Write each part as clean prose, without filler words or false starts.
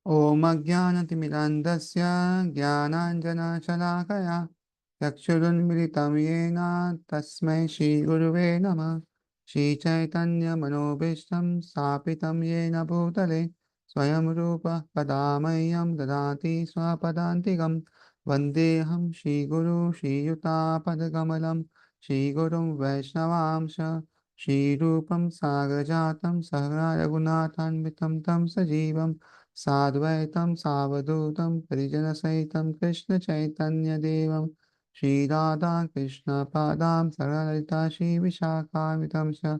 ॐ अज्ञानतिमिरान्धस्य ज्ञानाञ्जनशलाकया चक्षुरुन्मिलितं येन तस्मै श्रीगुरुवे नमः। श्रीचैतन्यमनोभीष्टं स्थापितं येन भूतले स्वयं रूपः कदा मह्यं ददाति स्वपदान्तिकं। वन्देऽहं श्रीगुरु श्रीयुतापदकमलं श्रीगुरुं वैष्णवांश श्रीरूपं सागरजातं सहगणा रघुनाथान्वितं तं सजीवम् साद्वैतं सावधूतं परिजनसहितं कृष्णचैतन्यदेवं श्रीराधा कृष्णपादां सरललिता श्रीविशाखान्वितं च।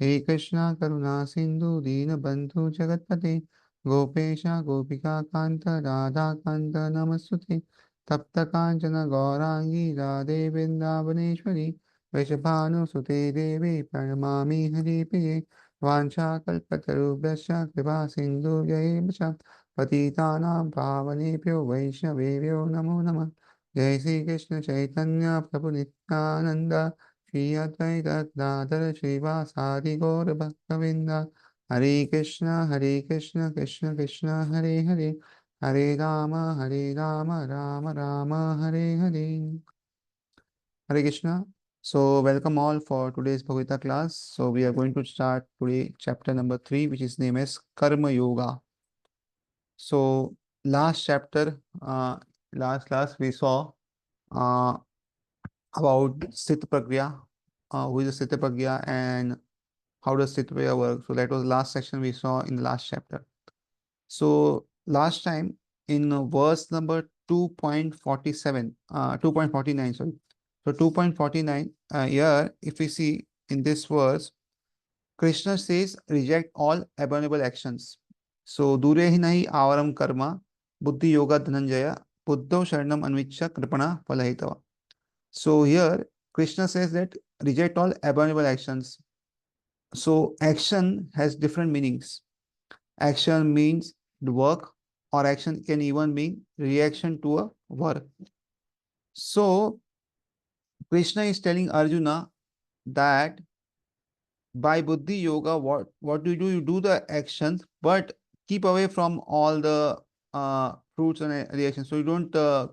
हे कृष्ण करुणा सिन्धु दीनबन्धु जगत्पते गोपेश गोपिकान्त राधाकान्त नमस्तुते। तप्तकाञ्चन गौराङ्गी राधे वृन्दावनेश्वरी वृषभानुसुते देवी प्रणमामि हरिप्रिये। वाञ्छाकल्पतरुभ्यश्च कृपा सिन्धुभ्यैव च पतितानां पावनेभ्यो वैष्णवेभ्यो नमो नमः। जय श्री कृष्ण चैतन्य प्रभु नित्यानंद श्री अद्वैत गदाधर श्रीवासादि गौर भक्तवृंद। हरे Krishna Krishna Krishna Hare Hare Hare Ram Ram Ram Hare Hare. Hare Krishna. So, welcome all for today's Bhagavad class. So, we are going to start today chapter number 3, which is named as Karma Yoga. So, last chapter, last class, we saw uh, about Sthita Pragya, who is a Sthita Pragya and how does Sthita Pragya work. So, that was last section we saw in the last chapter. So, last time in verse number 2.47, 2.49, sorry. So 2.49, here, if we see in this verse, Krishna says, reject all abominable actions. So, dure hi nahi avaram karma, buddhi yoga dhananjaya, buddho sharanam anvicha kripana phalahitava. So, here, Krishna says that reject all abominable actions. So, action has different meanings. Action means the work, or action can even mean reaction to a work. So, Krishna is telling Arjuna that by buddhi yoga, what do? You do the actions, but keep away from all the fruits and reactions. So you don't uh,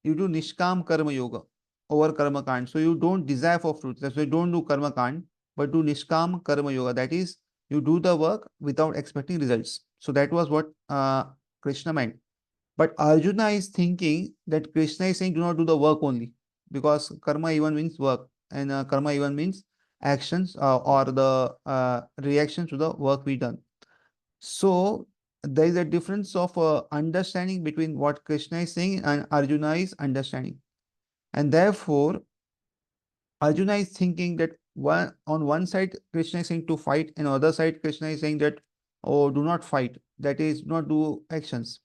you do nishkam karma yoga over karma kand. So you don't desire for fruits. That's why you don't do karma kand, but do nishkam karma yoga. That is, you do the work without expecting results. So that was what Krishna meant. But Arjuna is thinking that Krishna is saying do not do the work only, because karma even means work, and karma even means actions or the reaction to the work we done. So there is a difference of understanding between what Krishna is saying and Arjuna is understanding. And therefore, Arjuna is thinking that on one side Krishna is saying to fight, and on the other side Krishna is saying that, oh, do not fight. That is, not do actions.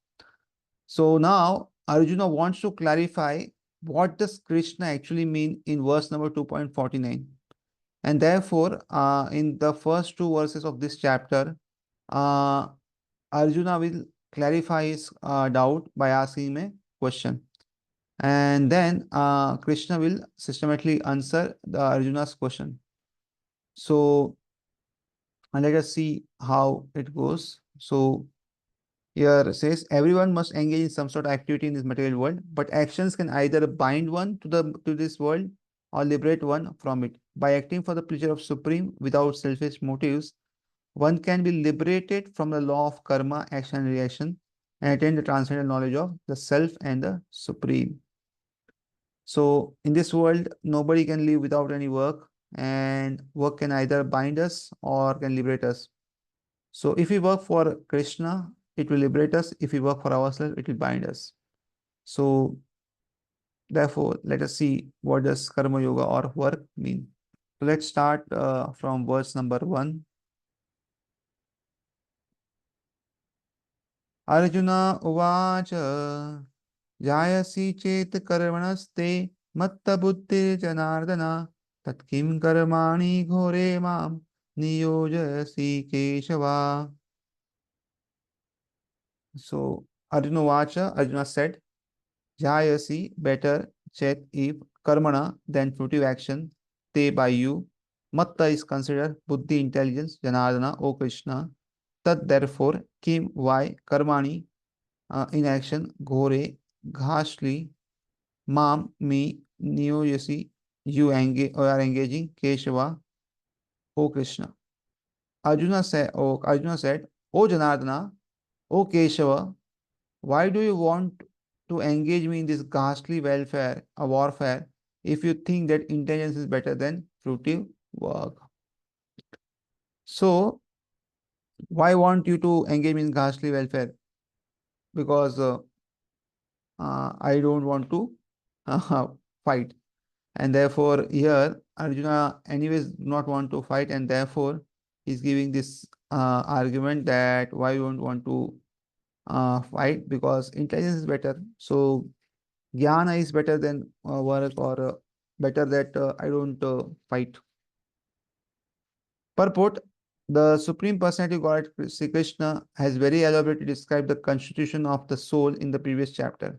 So now Arjuna wants to clarify what does Krishna actually mean in verse number 2.49. And therefore, in the first two verses of this chapter, uh, Arjuna will clarify his doubt by asking him a question. And then Krishna will systematically answer the Arjuna's question. So let us see how it goes. So here says everyone must engage in some sort of activity in this material world, but actions can either bind one to this world or liberate one from it. By acting for the pleasure of Supreme without selfish motives, one can be liberated from the law of karma, action and reaction, and attain the transcendental knowledge of the self and the Supreme. So in this world, nobody can live without any work, and work can either bind us or can liberate us. So if we work for Krishna, it will liberate us. If we work for ourselves, it will bind us. So therefore, let us see what does karma yoga or work mean. So let's start from verse number 1. Arjuna uvacha jayasi chet karmanaste matta buddhi janardana tatkim karmani ghore mam niyojasi keshava. So Arjuna uvacha, Arjuna said, Jayasi, better, Chet, if, Karmana, then fruitive action, Te by you. Matta is considered Buddhi intelligence, Janardana, O Krishna. Tat therefore, kim why, karmani, inaction, ghore, ghashli, mam, me, niyojasi, you engage or are engaging, Keshava, O Krishna. Arjuna said, O Janardana, O Keshava, why do you want to engage me in this ghastly warfare, if you think that intelligence is better than fruitive work? So, why want you to engage me in ghastly welfare? Because I don't want to uh, fight. And therefore, here Arjuna, anyways, do not want to fight, and therefore, he's giving this argument that why you don't want to fight because intelligence is better. So, jnana is better than work, or better that I don't fight. Purport: the Supreme Personality of God, Sri Krishna, has very elaborately described the constitution of the soul in the previous chapter,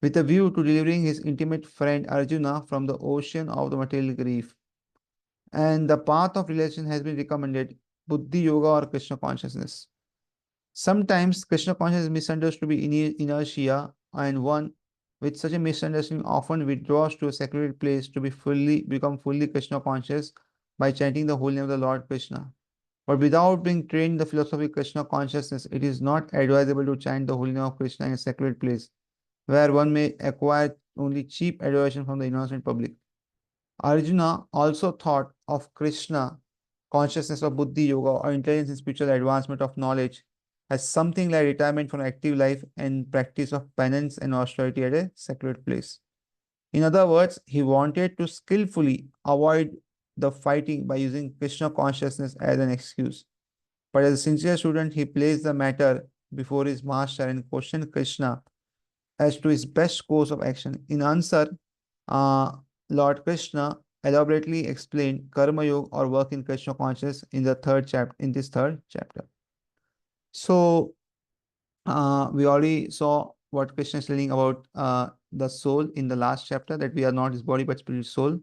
with a view to delivering his intimate friend Arjuna from the ocean of the material grief. And the path of realization has been recommended: Buddhi Yoga or Krishna consciousness. Sometimes Krishna consciousness is misunderstood to be inertia, and one with such a misunderstanding often withdraws to a secluded place to become fully Krishna conscious by chanting the holy name of the Lord Krishna. But without being trained in the philosophy of Krishna consciousness, it is not advisable to chant the holy name of Krishna in a secluded place, where one may acquire only cheap adoration from the innocent public. Arjuna also thought of Krishna consciousness of Buddhi Yoga or intelligence in spiritual advancement of knowledge as something like retirement from active life and practice of penance and austerity at a secluded place. In other words, he wanted to skillfully avoid the fighting by using Krishna consciousness as an excuse. But as a sincere student, he placed the matter before his master and questioned Krishna as to his best course of action. In answer, uh, Lord Krishna elaborately explained Karma Yoga or work in Krishna consciousness in the third chapter. In this third chapter, so we already saw what Krishna is telling about the soul in the last chapter, that we are not his body but spirit soul,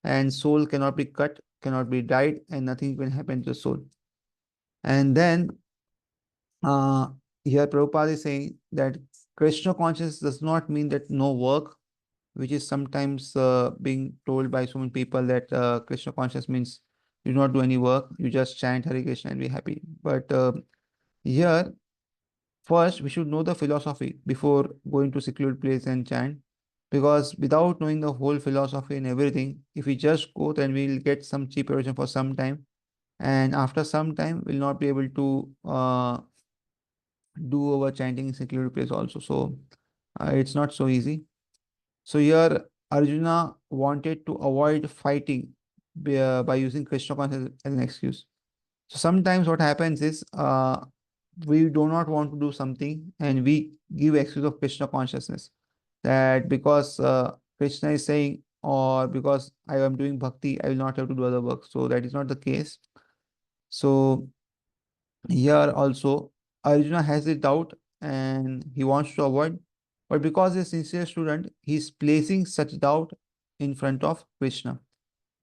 and soul cannot be cut, cannot be died, and nothing can happen to the soul. And then uh, here Prabhupada is saying that Krishna consciousness does not mean that no work, which is sometimes being told by so many people that Krishna consciousness means you do not do any work, you just chant Hare Krishna and be happy. But here, first, we should know the philosophy before going to secluded place and chant. Because without knowing the whole philosophy and everything, if we just go, then we'll get some cheap version for some time. And after some time, we'll not be able to do our chanting in secluded place also. So it's not so easy. So here Arjuna wanted to avoid fighting by using Krishna consciousness as an excuse. So sometimes what happens is we do not want to do something and we give excuse of Krishna consciousness, that because Krishna is saying, or because I am doing bhakti, I will not have to do other work. So that is not the case. So here also, Arjuna has a doubt and he wants to avoid, but because he's a sincere student, he's placing such doubt in front of Krishna.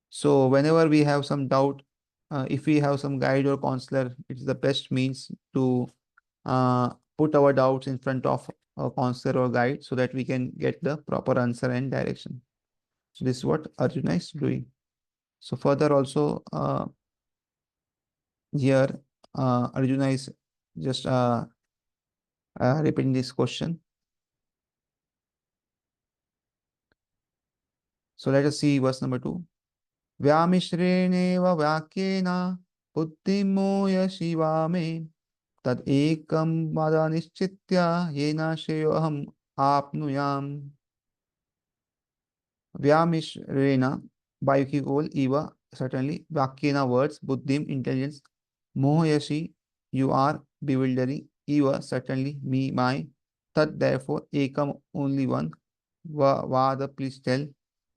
So whenever we have some doubt, if we have some guide or counselor, it's the best means to put our doubts in front of a counselor or guide so that we can get the proper answer and direction. So this is what Arjuna is doing. So further also here Arjuna is just repeating this question. So let us see verse number 2. व्यामिश्रेणेव वाक्येन बुद्धिमोय शिवा मे तद एकं वद निश्चित्य येन श्रेयोऽहम् आप्नुयाम्. Vyamishrena, by equal eva, certainly, Vakyena words, Buddhim, intelligence, Mohayashi, you are bewildering, eva, certainly, me, my, Tat, therefore, Ekam, only one, Vada, please tell,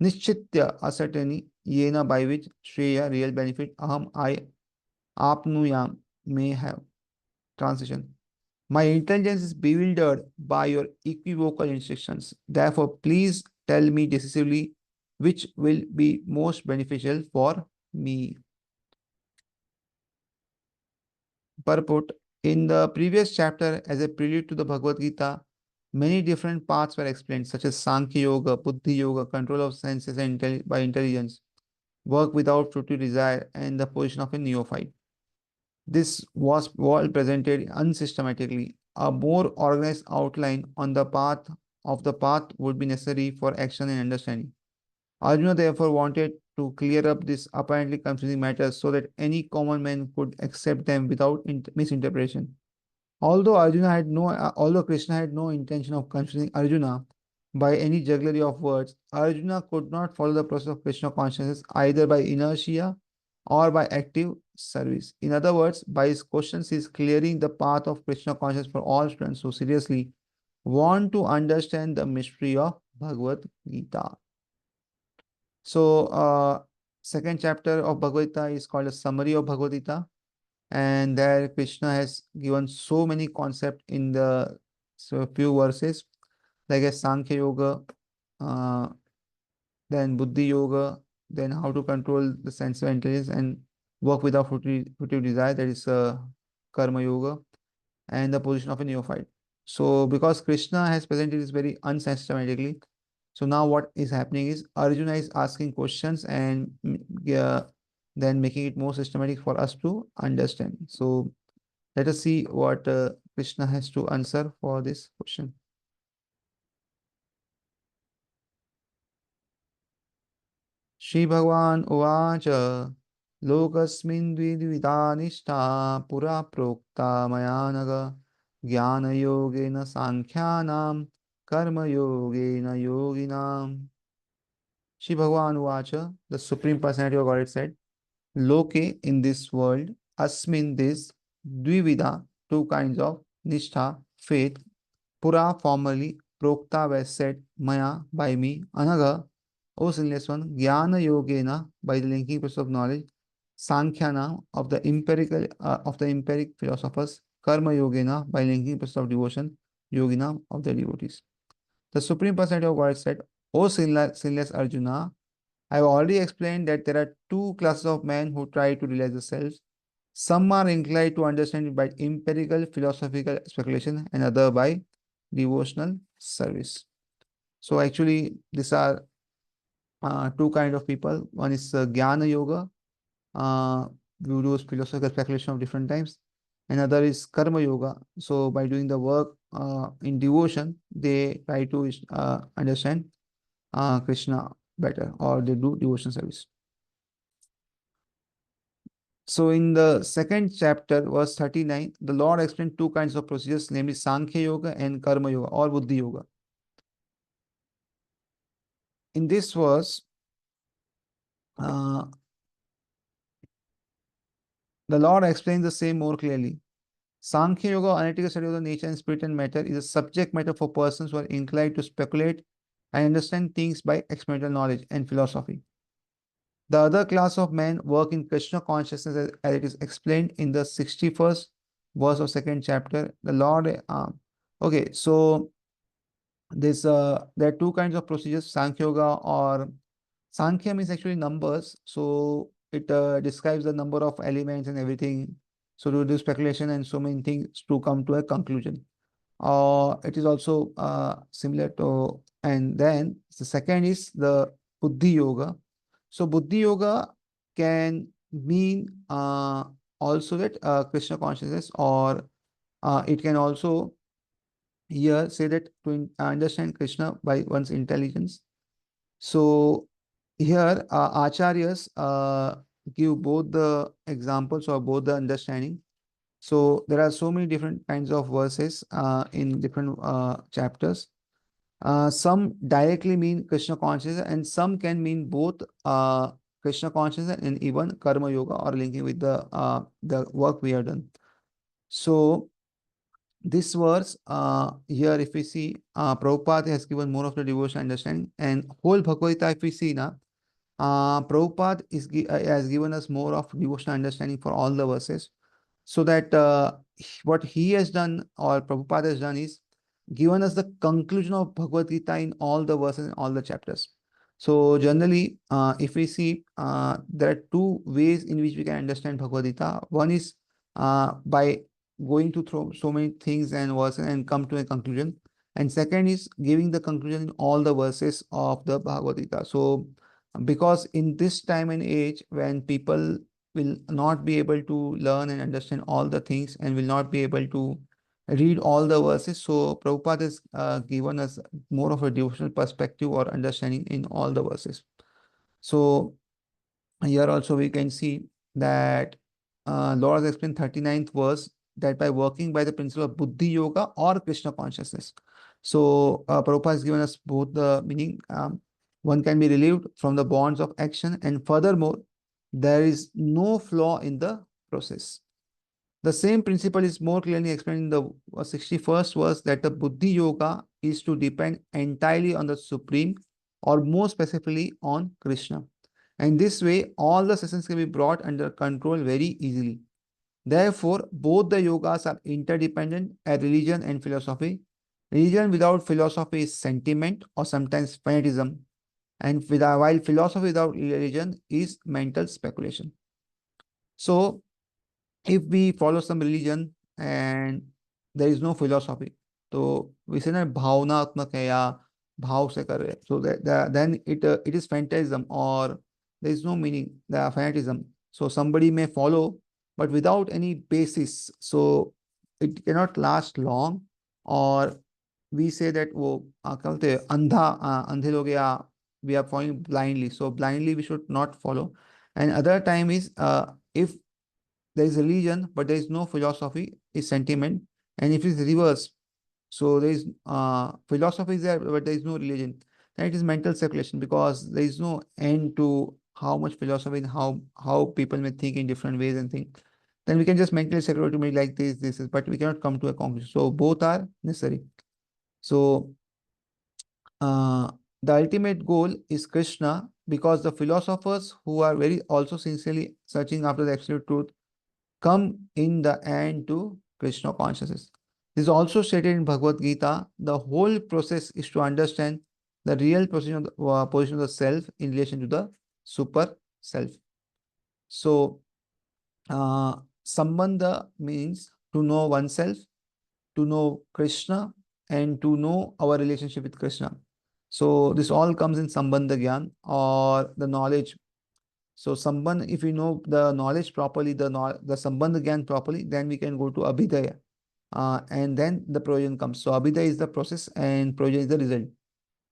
Nishchitya, ascertaining, Yena, by which, Shreya, real benefit, Aham, I, Apnuyam, may have. Translation. My intelligence is bewildered by your equivocal instructions. Therefore, please tell me decisively which will be most beneficial for me. Purport. In the previous chapter, as a prelude to the Bhagavad Gita, many different paths were explained, such as Sankhya Yoga, Buddhi Yoga, control of senses and by intelligence, work without fruitive desire, and the position of a neophyte. This was all presented unsystematically. A more organized outline on the path of the path would be necessary for action and understanding. Arjuna therefore wanted to clear up these apparently confusing matters so that any common man could accept them without misinterpretation. Although Krishna had no intention of confusing Arjuna by any jugglery of words, Arjuna could not follow the process of Krishna consciousness either by inertia or by active service. In other words, by his questions, he is clearing the path of Krishna consciousness for all students who seriously want to understand the mystery of Bhagavad Gita. So, second chapter of Bhagavad Gita is called a summary of Bhagavad Gita, and there Krishna has given so many concepts in the few verses, like a Sankhya Yoga, uh, then Buddhi Yoga, then how to control the sense of intelligence and work without fruitive desire, that is Karma Yoga, and the position of a neophyte. So, because Krishna has presented this very unsystematically, so now what is happening is Arjuna is asking questions and then making it more systematic for us to understand. So let us see what Krishna has to answer for this question. Shri Bhagavan Uvacha Lokasmin Dvidvida Nishta Pura Prokta Mayanaga Jnana Yogena Sankhyanam Karma Yogena Yoginam. Shri Bhagavan Uvacha, the Supreme Personality of Godhead said, Loke in this world, Asmin this, Dvivida, two kinds of Nishtha, faith, Pura formerly, Prokta was said, Maya, by me, Anaga, O sinless one, Jnana Yogena, by the linking process of knowledge, Sankhyana, of the empiric philosophers, Karma Yogena, by linking process of devotion, Yogina, of the devotees. The Supreme Personality of Godhead said, O sinless Arjuna, I have already explained that there are two classes of men who try to realize the self. Some are inclined to understand it by empirical philosophical speculation and other by devotional service. So actually, these are two kind of people. One is Jnana Yoga, we do philosophical speculation of different times. Another is Karma Yoga. So by doing the work in devotion, they try to understand Krishna better, or they do devotion service. So in the second chapter, verse 39, the Lord explained two kinds of procedures, namely Sankhya Yoga and Karma Yoga or Buddhi Yoga. In this verse, uh, the Lord explains the same more clearly. Sankhya Yoga, analytical study of the nature and spirit and matter, is a subject matter for persons who are inclined to speculate and understand things by experimental knowledge and philosophy. The other class of men work in Krishna consciousness as it is explained in the 61st verse of second chapter. The Lord, okay, so there are two kinds of procedures, Sankhya Yoga or Sankhya means actually numbers. So it describes the number of elements and everything. So to do speculation and so many things to come to a conclusion. It is also similar to, and then the second is the Buddhi Yoga. So Buddhi Yoga can mean also that Krishna consciousness, or it can also here say that to understand Krishna by one's intelligence. So here Acharyas give both the examples or both the understanding. So there are so many different kinds of verses in different chapters. Some directly mean Krishna consciousness, and some can mean both Krishna consciousness and even Karma Yoga, or linking with the work we have done. So this verse here, if we see, Prabhupada has given more of the devotion understanding, and whole Bhagavad Gita, if we see now, Prabhupada has given us more of devotional understanding for all the verses, so that what he has done, or Prabhupada has done, is given us the conclusion of Bhagavad Gita in all the verses and all the chapters. So generally, if we see, there are two ways in which we can understand Bhagavad Gita. One is by going to through so many things and verses and come to a conclusion. And second is giving the conclusion in all the verses of the Bhagavad Gita. So because in this time and age when people will not be able to learn and understand all the things and will not be able to read all the verses, so Prabhupada has given us more of a devotional perspective or understanding in all the verses. So here also we can see that Lord has explained 39th verse that by working by the principle of Buddhi Yoga or Krishna consciousness. So Prabhupada has given us both the meaning. One can be relieved from the bonds of action, and furthermore, there is no flaw in the process. The same principle is more clearly explained in the 61st verse that the Buddhi Yoga is to depend entirely on the Supreme, or more specifically on Krishna. And this way, all the sessions can be brought under control very easily. Therefore, both the yogas are interdependent, as religion and philosophy. Religion without philosophy is sentiment or sometimes fanatism, and while philosophy without religion is mental speculation. So, if we follow some religion and there is no philosophy, so we say that bhavnaatmak hai ya bhav se kar rahe. So then it is fantasm, or there is no meaning, the fanatism. So somebody may follow, but without any basis. So it cannot last long, or we say that वो क्या बोलते हैं अंधा अंधे लोग या we are following blindly. So blindly we should not follow. And other time is if there is religion but there is no philosophy, is sentiment. And if it's reverse, so there is philosophy is there but there is no religion, then it is mental speculation, because there is no end to how much philosophy and how people may think in different ways and think. Then we can just mentally speculate to me like this is, but we cannot come to a conclusion. So both are necessary. So uh, the ultimate goal is Krishna, because the philosophers who are very also sincerely searching after the absolute truth come in the end to Krishna consciousness. This is also stated in Bhagavad Gita. The whole process is to understand the real position of the self in relation to the super self. So, Sambandha means to know oneself, to know Krishna, and to know our relationship with Krishna. So, this all comes in Sambandha Gyan, or the knowledge. So Sambandha, if we know the knowledge properly, the Sambandha Gyan properly, then we can go to Abhidaya. And then the provision comes. So Abhidaya is the process and provision is the result.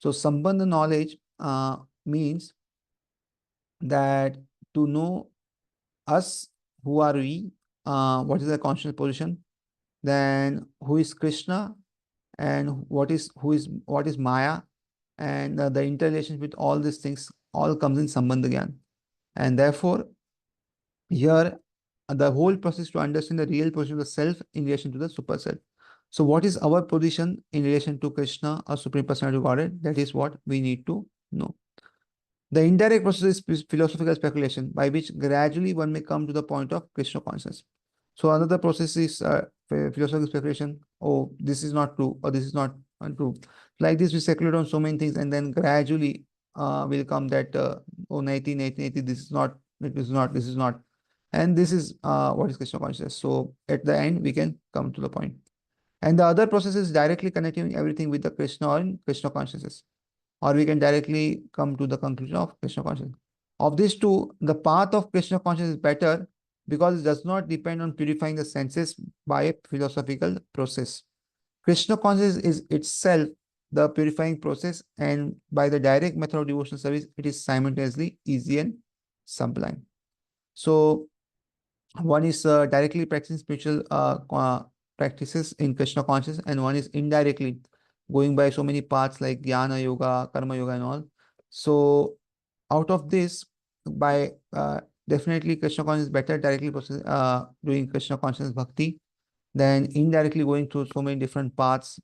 So Sambandha knowledge means that to know us, who are we, what is the conscious position, then who is Krishna, and what is Maya, and the interrelation with all these things all comes in Sambandha Gyan. And therefore, here, the whole process to understand the real position of the self in relation to the super self. So, what is our position in relation to Krishna or Supreme Personality of Godhead? That is what we need to know. The indirect process is philosophical speculation, by which gradually one may come to the point of Krishna consciousness. So, another process is philosophical speculation. Oh, this is not true, or this is not untrue. Like this, we speculate on so many things, and then gradually will come that oh, 1980, this is not, it is not, this is not. And this is what is Krishna consciousness. So, at the end, we can come to the point. And the other process is directly connecting everything with the Krishna or in Krishna consciousness, or we can directly come to the conclusion of Krishna consciousness. Of these two, the path of Krishna consciousness is better because it does not depend on purifying the senses by a philosophical process. Krishna consciousness is itself the purifying process, and by the direct method of devotional service, it is simultaneously easy and sublime. So, one is directly practicing spiritual practices in Krishna consciousness, and one is indirectly going by so many paths like Jnana Yoga, Karma Yoga, and all. So, out of this, by definitely Krishna consciousness is better directly doing Krishna consciousness bhakti than indirectly going through so many different paths.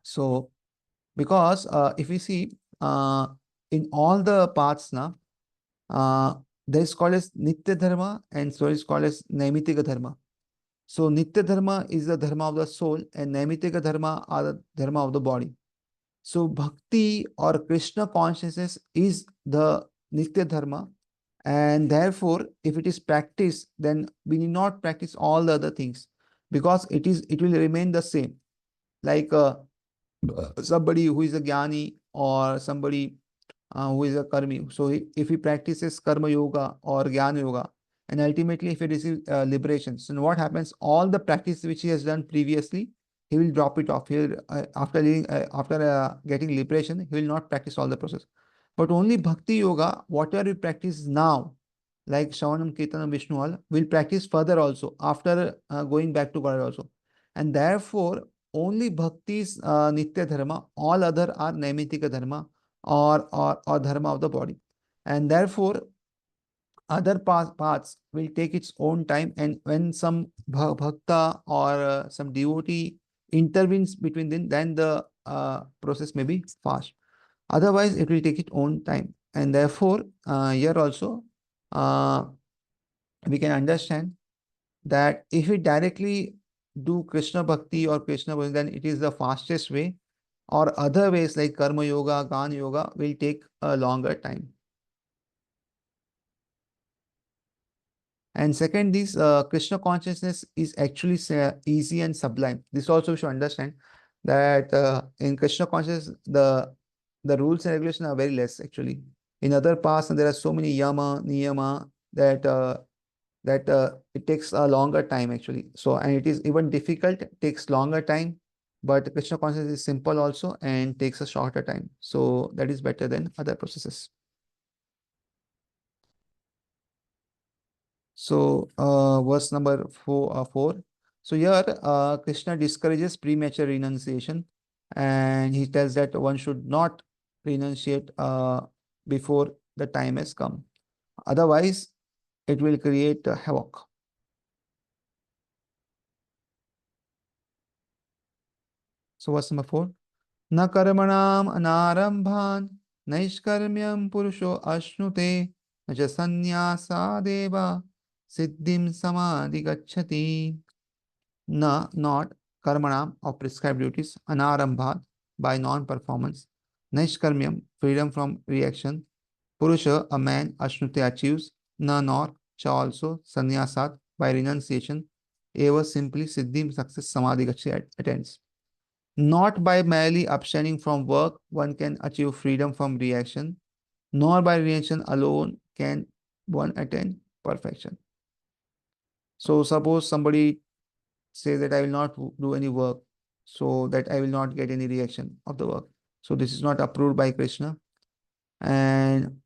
So, because if we see in all the paths now, there is called as Nitya Dharma and so is called as Naimitika Dharma. So Nitya Dharma is the dharma of the soul and Naimitika Dharma are the dharma of the body. So Bhakti or Krishna consciousness is the Nitya Dharma, and therefore if it is practiced, then we need not practice all the other things, because it will remain the same. Like somebody who is a jnani or somebody who is a karmi. So if he practices karma yoga or jnana yoga, and ultimately if he receives liberation, so what happens? All the practice which he has done previously, he will drop it off. He'll after getting liberation, he will not practice all the process. But only bhakti yoga, whatever we practice now, like Shravanam, Kirtanam, Vishnu, all will practice further also after going back to God also. And therefore, only bhakti is nitya dharma, all other are naimitika dharma, or dharma of the body. And therefore, other paths will take its own time. And when some bhakta or some devotee intervenes between them, then the process may be fast. Otherwise, it will take its own time. And therefore, here also, uh, we can understand that if we directly do Krishna Bhakti or Krishna Bhakti, then it is the fastest way, or other ways like Karma Yoga, Gana Yoga will take a longer time. And second, this Krishna consciousness is actually easy and sublime. This also we should understand that in Krishna consciousness, the rules and regulations are very less actually. In other paths, there are so many yama, niyama that it takes a longer time actually. So, and it is even difficult, takes longer time, but Krishna consciousness is simple also and takes a shorter time. So that is better than other processes. So, verse number four. So here, Krishna discourages premature renunciation, and he tells that one should not renunciate before the time has come. Otherwise, it will create havoc. So, verse number 4. Na karmanam anarambhan naishkarmyam purusho ashnute naja sannyasa siddhim samadhi gacchati. Na, not karmanam of prescribed duties, anarambhat by non-performance, naishkarmyam freedom from reaction, purusha a man, ashnute achieves, na nor, cha also, sannyasat by renunciation, eva simply siddhim success samadhi gacchati attends. Not by merely abstaining from work one can achieve freedom from reaction, nor by reaction alone can one attain perfection. So suppose somebody says that I will not do any work, so that I will not get any reaction of the work. So this is not approved by Krishna. And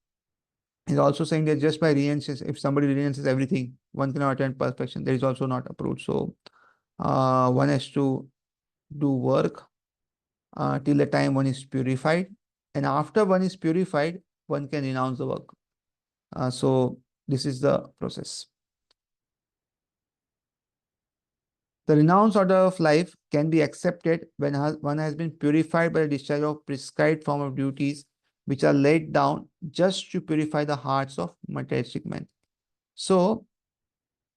he's also saying that just by renunciation, if somebody renounces everything, one cannot attain perfection. That is also not approved. So one has to do work till the time one is purified. And after one is purified, one can renounce the work. So this is the process. The renounced order of life can be accepted when one has been purified by the discharge of prescribed form of duties which are laid down just to purify the hearts of materialistic men. So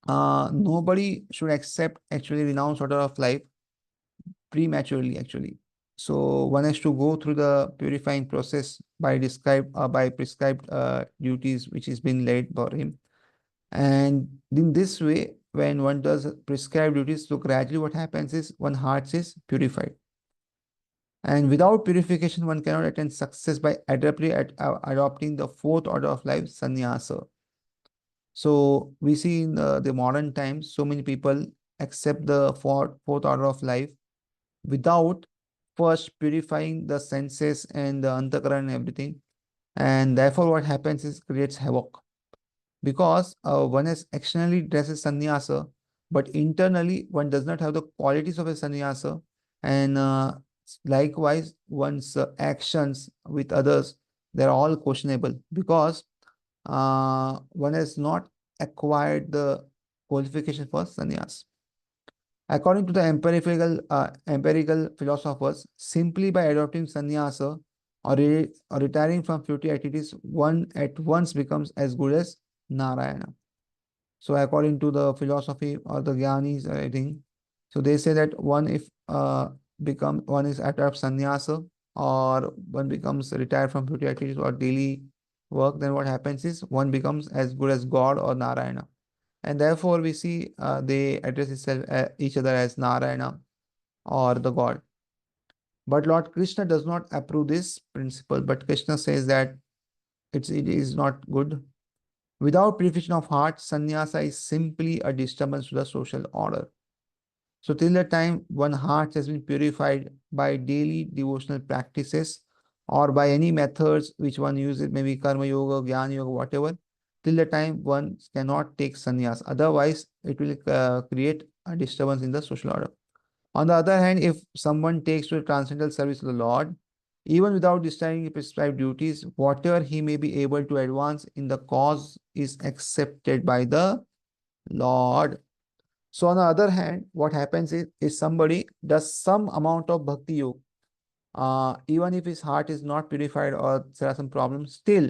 nobody should accept actually renounced order of life prematurely actually. So one has to go through the purifying process by prescribed duties which is being laid for him. And in this way, when one does prescribed duties, so gradually what happens is one heart is purified. And without purification, one cannot attain success by adeptly adopting the fourth order of life, sannyasa. So we see in the modern times, so many people accept the fourth order of life without first purifying the senses and the antakaran and everything. And therefore, what happens is creates havoc. Because one is externally dressed as sannyasa, but internally one does not have the qualities of a sannyasa, and likewise one's actions with others, they're all questionable because one has not acquired the qualification for sannyas. According to the empirical philosophers, simply by adopting sannyasa or retiring from futile activities, one at once becomes as good as Narayana. So according to the philosophy or the Gyanis, I think, so they say that one if one is adopt sannyasa or one becomes retired from futile activities or daily work, then what happens is one becomes as good as God or Narayana. And therefore we see they address each other as Narayana or the God. But Lord Krishna does not approve this principle, but Krishna says that it is not good. Without purification of heart, sannyasa is simply a disturbance to the social order. So till the time one heart has been purified by daily devotional practices or by any methods which one uses, maybe karma yoga, jnana yoga, whatever, till the time one cannot take sannyas. Otherwise, it will create a disturbance in the social order. On the other hand, if someone takes to transcendental service to the Lord, even without discharging prescribed duties, whatever he may be able to advance in the cause is accepted by the Lord. So on the other hand, what happens is somebody does some amount of bhakti yoga, even if his heart is not purified or there are some problems, still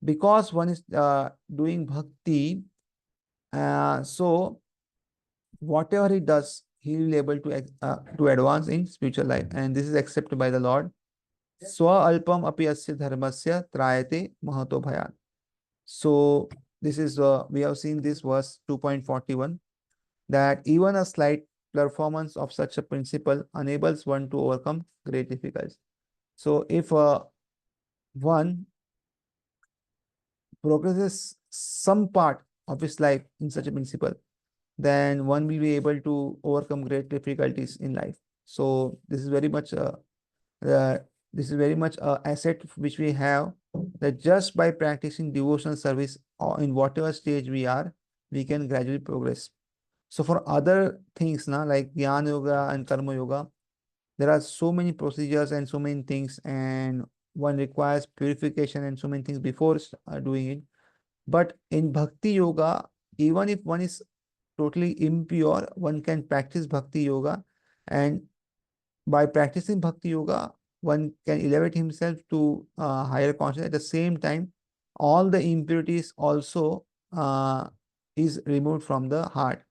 because one is doing bhakti, so whatever he does, he will be able to advance in spiritual life, and this is accepted by the Lord. Swa alpam api asya dharmasya trayate mahato bhayan. So this is we have seen this verse 2.41, that even a slight performance of such a principle enables one to overcome great difficulties. So if one progresses some part of his life in such a principle, then one will be able to overcome great difficulties in life. So uh, this is very much a asset which we have, that just by practicing devotional service or in whatever stage we are, we can gradually progress. So for other things now, like Jnana Yoga and Karma Yoga, there are so many procedures and so many things, and one requires purification and so many things before doing it. But in Bhakti Yoga, even if one is totally impure, one can practice Bhakti Yoga, and by practicing Bhakti Yoga, one can elevate himself to higher consciousness. At the same time, all the impurities also is removed from the heart.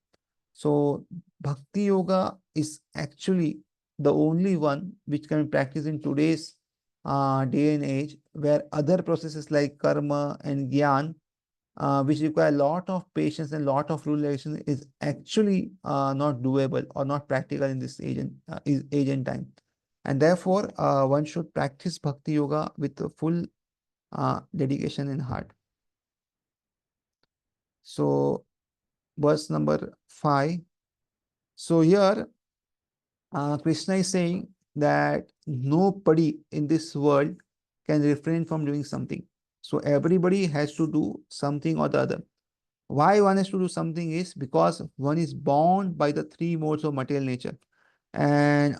So Bhakti Yoga is actually the only one which can be practiced in today's day and age, where other processes like karma and gyan, which require a lot of patience and lot of rule relation, is actually not doable or not practical in this age and time. And therefore, one should practice Bhakti Yoga with a full dedication in heart. So, verse number 5. So here, Krishna is saying that nobody in this world can refrain from doing something. So everybody has to do something or the other. Why one has to do something is because one is bound by the three modes of material nature, and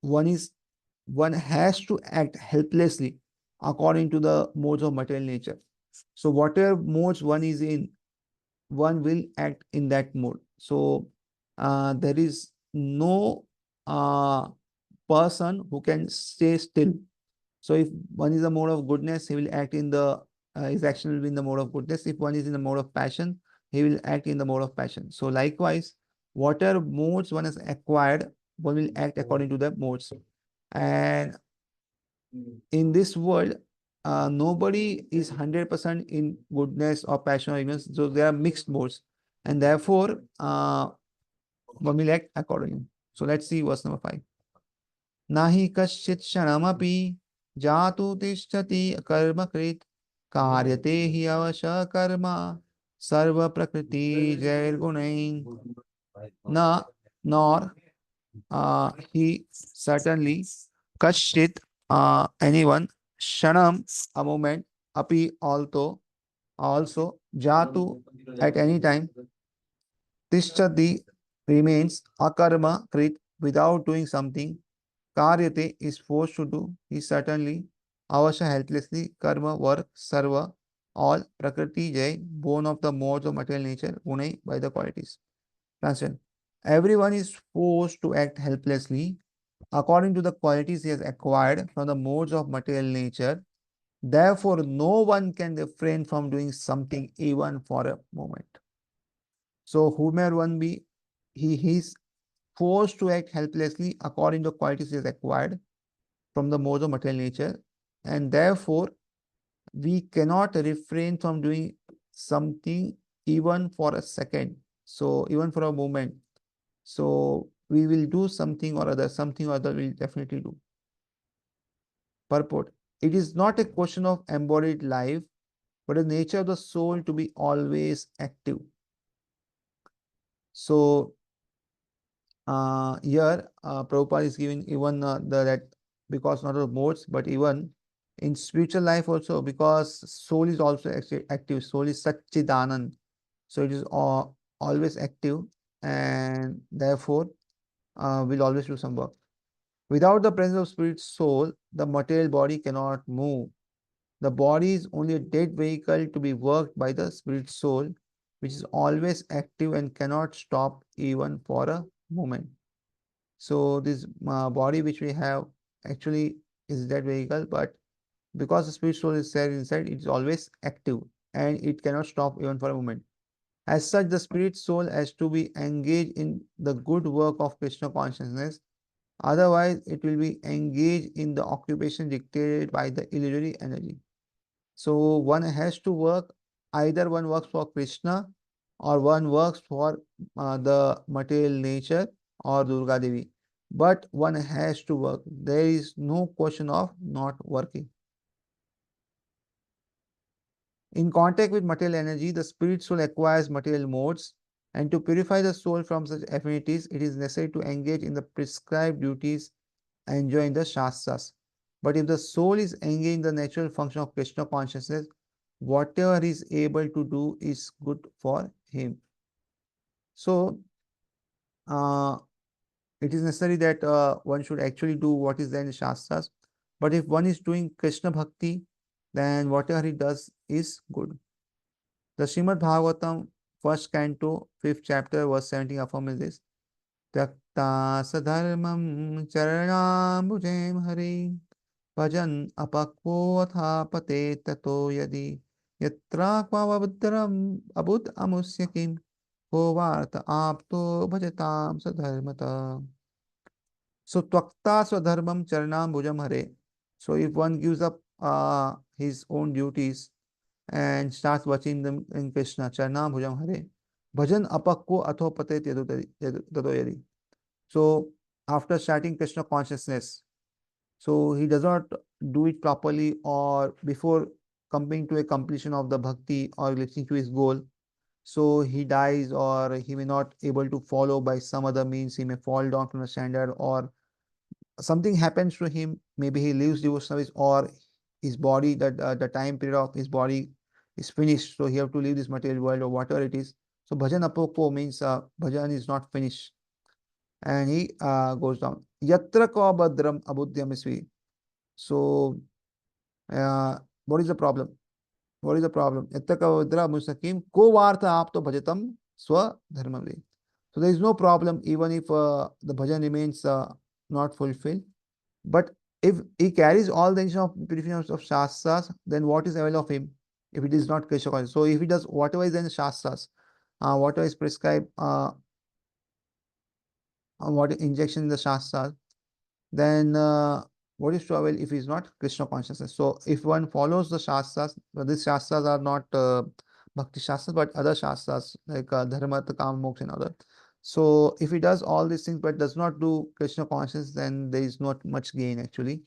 one has to act helplessly according to the modes of material nature. So whatever modes one is in, one will act in that mode. So there is no person who can stay still. So if one is a mode of goodness, he will act in the his action will be in the mode of goodness. If one is in the mode of passion, he will act in the mode of passion. So likewise, whatever modes one has acquired, one will act according to the modes. And in this world, nobody is 100% in goodness or passion or ignorance. So there are mixed modes, and therefore one will act accordingly. So let's see verse number 5. Nahi kaschit shanamapi jatu tishtati karmakrit karyate hi avasha karma sarva prakriti jair gunain. Na nor he certainly kashit anyone shanam a moment api also jatu at any time tishtati remains akarma krit without doing something. Karyate is forced to do. He certainly avasha helplessly karma work sarva all prakriti jay born of the modes of material nature gunai by the qualities. Translation: everyone is forced to act helplessly according to the qualities he has acquired from the modes of material nature. Therefore, no one can refrain from doing something even for a moment. So, whomever one be, he is forced to act helplessly according to the qualities he has acquired from the modes of material nature, and therefore we cannot refrain from doing something even for a second, so even for a moment, so we will do something or other, something or other we'll definitely do. Purport. It is not a question of embodied life, but the nature of the soul to be always active. So here Prabhupada is giving even that because not of modes, but even in spiritual life also, because soul is also active. Soul is Satchidanand, so it is always active, and therefore will always do some work. Without the presence of spirit soul, the material body cannot move. The body is only a dead vehicle to be worked by the spirit soul, which is always active and cannot stop even for a moment. So this body which we have actually is dead vehicle, but because the spirit soul is there inside, it is always active and it cannot stop even for a moment. As such, the spirit soul has to be engaged in the good work of Krishna consciousness. Otherwise, it will be engaged in the occupation dictated by the illusory energy. So one has to work, either one works for Krishna or one works for the material nature or Durga Devi. But one has to work. There is no question of not working. In contact with material energy, the spirit soul acquires material modes, and to purify the soul from such affinities, it is necessary to engage in the prescribed duties enjoined in the Shastras. But if the soul is engaged in the natural function of Krishna consciousness, whatever he is able to do is good for him. So, uh, it is necessary that one should actually do what is there in the Shastras. But if one is doing Krishna Bhakti, then whatever he does is good. The Srimad Bhagavatam, first canto, fifth chapter, verse 17 affirms this. Tyakta sadharmam charanambujam hari bhajan apakvo atha pate tato yadi yatra kvavabudram abud amusya kim hovarta apto bhajatam sadharmata. So Twakta Swadharmam Charanam Bhujam Hare. So if one gives up his own duties and starts watching them in Krishna, Charanam Bhujam Hare, Bhajan Apakko Athopate Tadoyari. So after starting Krishna consciousness, so he does not do it properly or before coming to a completion of the bhakti or reaching to his goal, so he dies or he may not able to follow by some other means, he may fall down from the standard or something happens to him, maybe he leaves devotional service or his body, that the time period of his body is finished, so he have to leave this material world or whatever it is. So bhajan apopo means bhajan is not finished and he goes down. Yatra ka badram abudyam isvi. So what is the problem? What is the problem? Yatra ka badra musakim ko vartha apto bhajatam swa dharmavli. So there is no problem even if the bhajan remains not fulfilled. But if he carries all the intention of purification of Shastras, then what is avail of him if it is not Krishna conscious? So if he does whatever is in the Shastras, whatever is prescribed, what injection in the Shastras, then what is to avail if he is not Krishna consciousness? So if one follows the Shastras, these Shastras are not Bhakti Shastras, but other Shastras like Dharma, Kama, Moksha and other. So if he does all these things but does not do Krishna consciousness, then there is not much gain actually,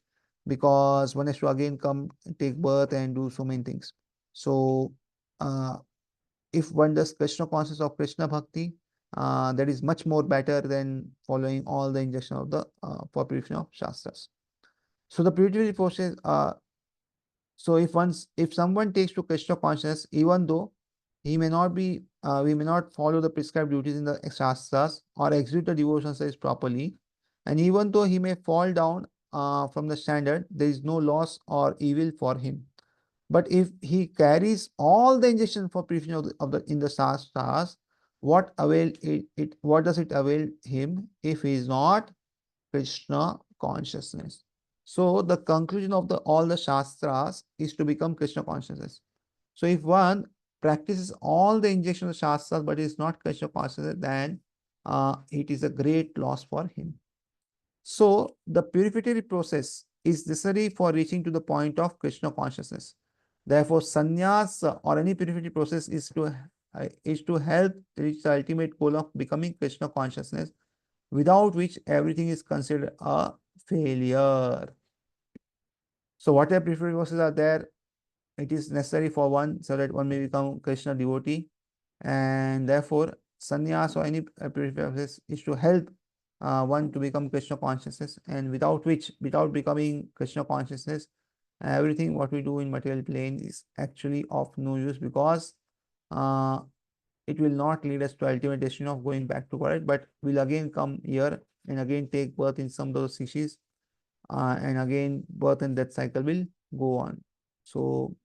because one has to again come take birth and do so many things. So uh, if one does Krishna consciousness of Krishna Bhakti, that is much more better than following all the injection of the for purification of Shastras. So the purification process, if someone takes to Krishna consciousness, even though he may not be, we may not follow the prescribed duties in the Shastras or execute the devotion service properly, and even though he may fall down from the standard, there is no loss or evil for him. But if he carries all the injection for purification of the in the Shastras, what avail it? What does it avail him if he is not Krishna consciousness? So the conclusion of the all the Shastras is to become Krishna consciousness. So if one practices all the injection of Shastras but is not Krishna consciousness, then it is a great loss for him. So the purificatory process is necessary for reaching to the point of Krishna consciousness. Therefore, sannyas or any purificatory process is to is to help reach the ultimate goal of becoming Krishna consciousness, without which everything is considered a failure. So whatever prerequisites are there, it is necessary for one so that one may become Krishna devotee, and therefore sannyas or any prerequisites is to help one to become Krishna consciousness, and without which, without becoming Krishna consciousness, everything what we do in material plane is actually of no use, because uh, it will not lead us to ultimate destination of going back to God, but will again come here and again take birth in some of those species, and again birth and death cycle will go on. So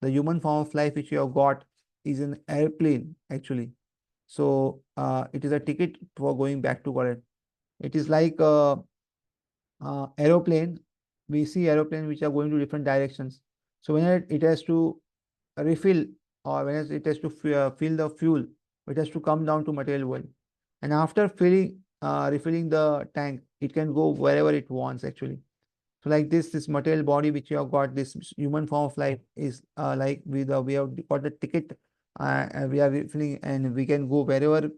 the human form of life which you have got is an airplane actually. So it is a ticket for going back to God. It is like aeroplane. We see aeroplane which are going to different directions. So when it has to refill, or when it has to fill the fuel, it has to come down to material world, and after refilling the tank, it can go wherever it wants actually. So like this material body which you have got, this human form of life is like we have got the ticket, and we are refilling, and we can go wherever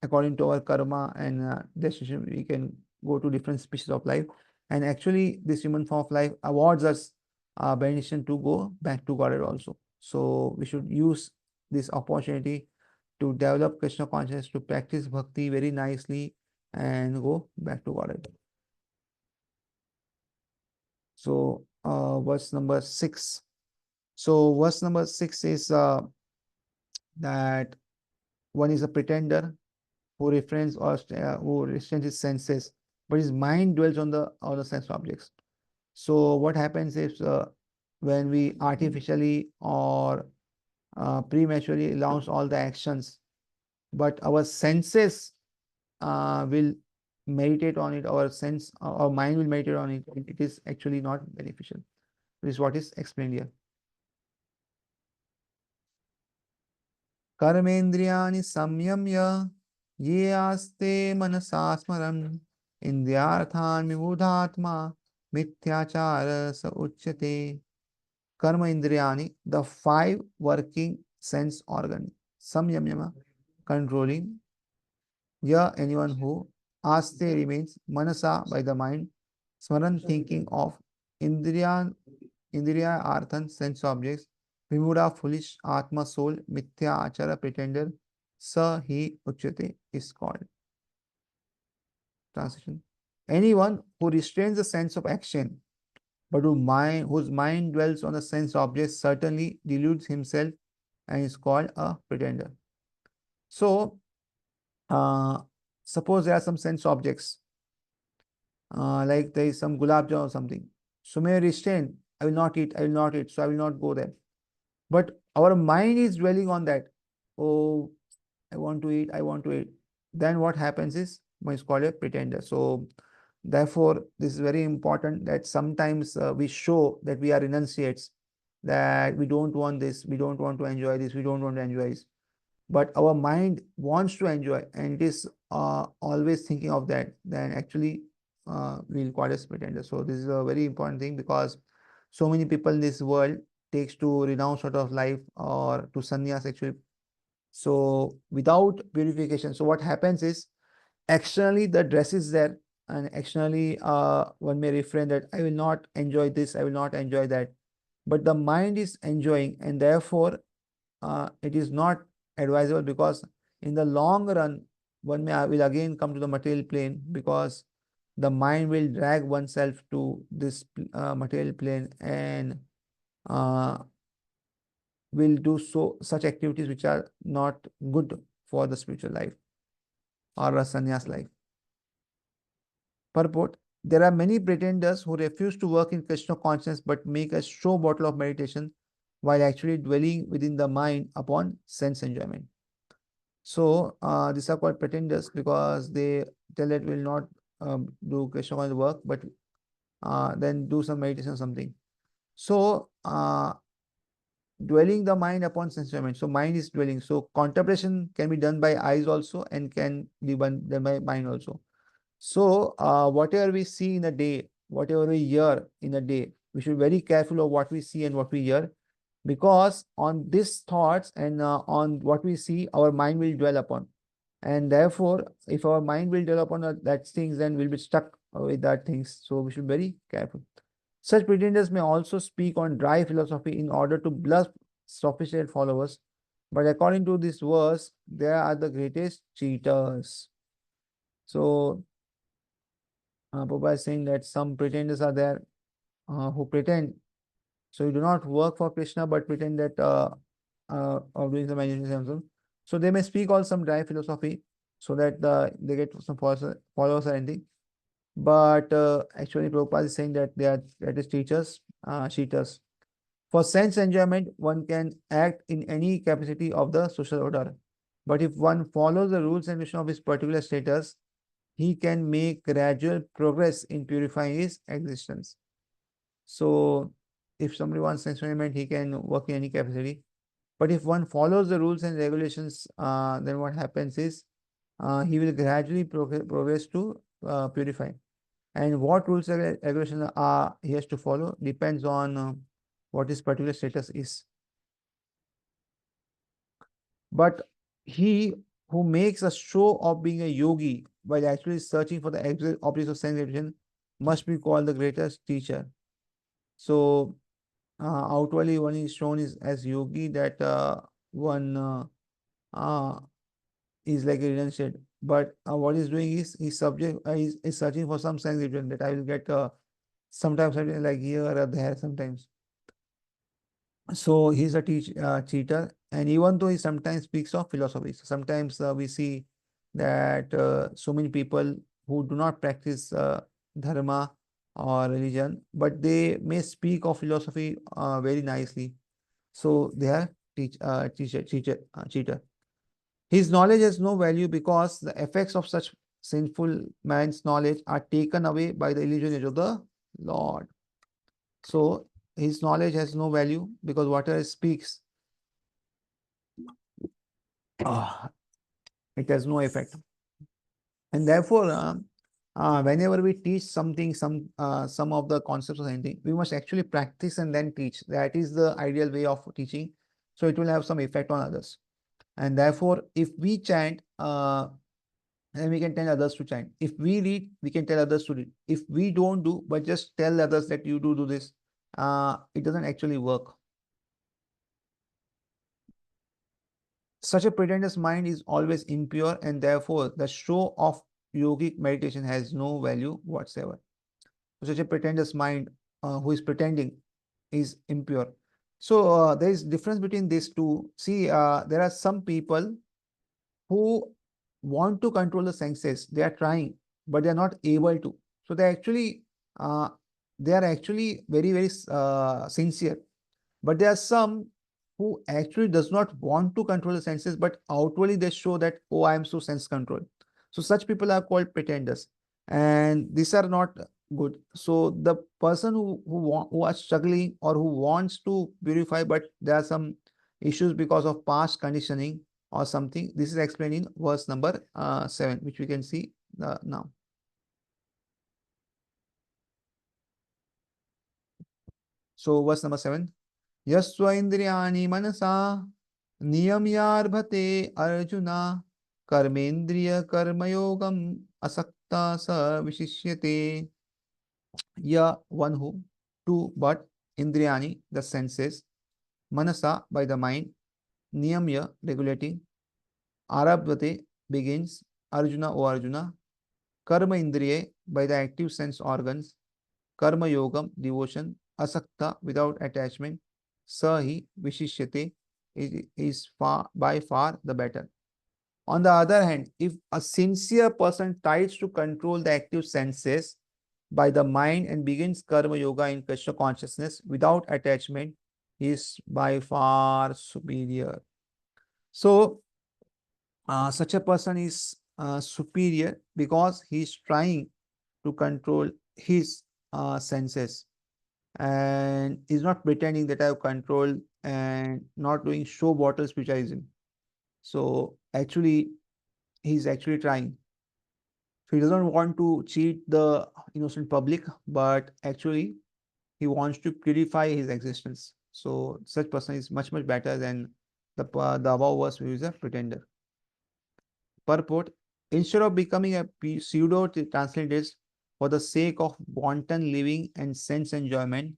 according to our karma and destination. We can go to different species of life, and actually this human form of life awards us benediction to go back to God also. So we should use this opportunity to develop Krishna consciousness, to practice bhakti very nicely, and go back to God. So, verse number 6. So, verse number 6 is that one is a pretender who refrains or who restrains his senses, but his mind dwells on the sense objects. So, what happens is when we artificially or prematurely launch all the actions, but our senses will meditate on it, our mind will meditate on it, it is actually not beneficial. This is what is explained here. कर्मेन्द्रियाणि संयम्य ये आस्ते मनसा स्मरन् इन्द्रियार्थान् विमूढात्मा मिथ्याचार स उच्यते. Karma indriyani, the five working sense organ, samyamyama, controlling, ya, anyone who, aste, remains, manasa, by the mind, smaran, thinking of, indriyan, indriya, arthan, sense objects, vimuda, foolish, atma, soul, mithya, achara, pretender, sa, he, uchyate, is called. Translation. Anyone who restrains the sense of action, but whose mind dwells on the sense objects, certainly deludes himself and is called a pretender. So, suppose there are some sense objects, like there is some gulab jamun or something. So may I restrain, I will not eat, I will not eat, so I will not go there. But our mind is dwelling on that. Oh, I want to eat, I want to eat. Then what happens is one is called a pretender. So therefore, this is very important that sometimes we show that we are renunciates, that we don't want this, we don't want to enjoy this, we don't want to enjoy this. But our mind wants to enjoy, and it is always thinking of that, then actually we'll call as pretender. So this is a very important thing, because so many people in this world takes to renounce sort of life or to sannyas actually. So without purification, so what happens is externally the dress is there, and externally one may refrain that I will not enjoy this, I will not enjoy that, but the mind is enjoying, and therefore it is not advisable, because in the long run one will again come to the material plane, because the mind will drag oneself to this material plane, and uh, will do such activities which are not good for the spiritual life or a sannyas life. Purport: there are many pretenders who refuse to work in Krishna consciousness but make a show bottle of meditation while actually dwelling within the mind upon sense enjoyment. So these are called pretenders, because they tell that will not do Krishna conscious work, but then do some meditation or something. So dwelling the mind upon sense enjoyment. So mind is dwelling. So contemplation can be done by eyes also, and can be done by mind also. So whatever we see in a day, whatever we hear in a day, we should be very careful of what we see and what we hear, because on these thoughts and on what we see, our mind will dwell upon. And therefore, if our mind will dwell upon that things, then we'll be stuck with that things. So we should be very careful. Such pretenders may also speak on dry philosophy in order to bluff sophisticated followers. But according to this verse, they are the greatest cheaters. So Prabhupada is saying that some pretenders are there who pretend. So you do not work for Krishna, but pretend that of doing some meditation. So they may speak all some dry philosophy so that they get some followers or anything. But actually, Prabhupada is saying that they are that is teachers, cheaters. For sense enjoyment, one can act in any capacity of the social order. But if one follows the rules and regulations of his particular status, he can make gradual progress in purifying his existence. So, if somebody wants sense enjoyment, he can work in any capacity. But if one follows the rules and regulations, then what happens is he will gradually progress to purify. And what rules and regulations are he has to follow depends on what his particular status is. But he who makes a show of being a yogi while actually searching for the exact objects of sense realization must be called the greatest teacher. So outwardly one is shown as yogi, that one uh, is like a renunciate. But what he's doing is he's searching for some sense realization, that I will get sometimes something like here or there sometimes. So he's a cheater, and even though he sometimes speaks of philosophy, so sometimes we see that so many people who do not practice dharma or religion, but they may speak of philosophy very nicely. So they are cheater. His knowledge has no value because the effects of such sinful man's knowledge are taken away by the illusion of the Lord. So his knowledge has no value because whatever he speaks, it has no effect. And therefore, whenever we teach something, some of the concepts or anything, we must actually practice and then teach. That is the ideal way of teaching. So it will have some effect on others. And therefore, if we chant, then we can tell others to chant. If we read, we can tell others to read. If we don't do, but just tell others that you do this, it doesn't actually work. Such a pretender's mind is always impure, and therefore the show of yogic meditation has no value whatsoever. Such a pretender's mind who is pretending is impure. So there is difference between these two. See, there are some people who want to control the senses. They are trying, but they are not able to. So uh, they are actually very sincere. But there are some who actually does not want to control the senses, but outwardly they show that, oh, I am so sense controlled. So such people are called pretenders, and these are not good. So the person who are struggling or who wants to purify, but there are some issues because of past conditioning or something. This is explained in verse number 7, which we can see now. So verse number 7. यस्वेन्द्रियाणि मनसा नियम्यार्भते अर्जुन कर्मेन्द्रिय कर्मयोगम असक्ता स विशिष्यते. या one who two but indriyani the senses, manasa by the mind, niyamya regulating, arabhate begins, arjuna o arjuna, karma indriye by the active sense organs, karma yogam devotion, asakta without attachment, sahi vishishyate is far by far the better. On the other hand, if a sincere person tries to control the active senses by the mind and begins karma yoga in Krishna consciousness without attachment, he is by far superior. So, such a person is superior because he is trying to control his senses and is not pretending that I have control and not doing show bottle spiritualism. So actually, he's actually trying. So he doesn't want to cheat the innocent public, but actually he wants to purify his existence. So such person is much better than the above verse who is a pretender. Purport: instead of becoming a pseudo transcendentist for the sake of wanton living and sense enjoyment,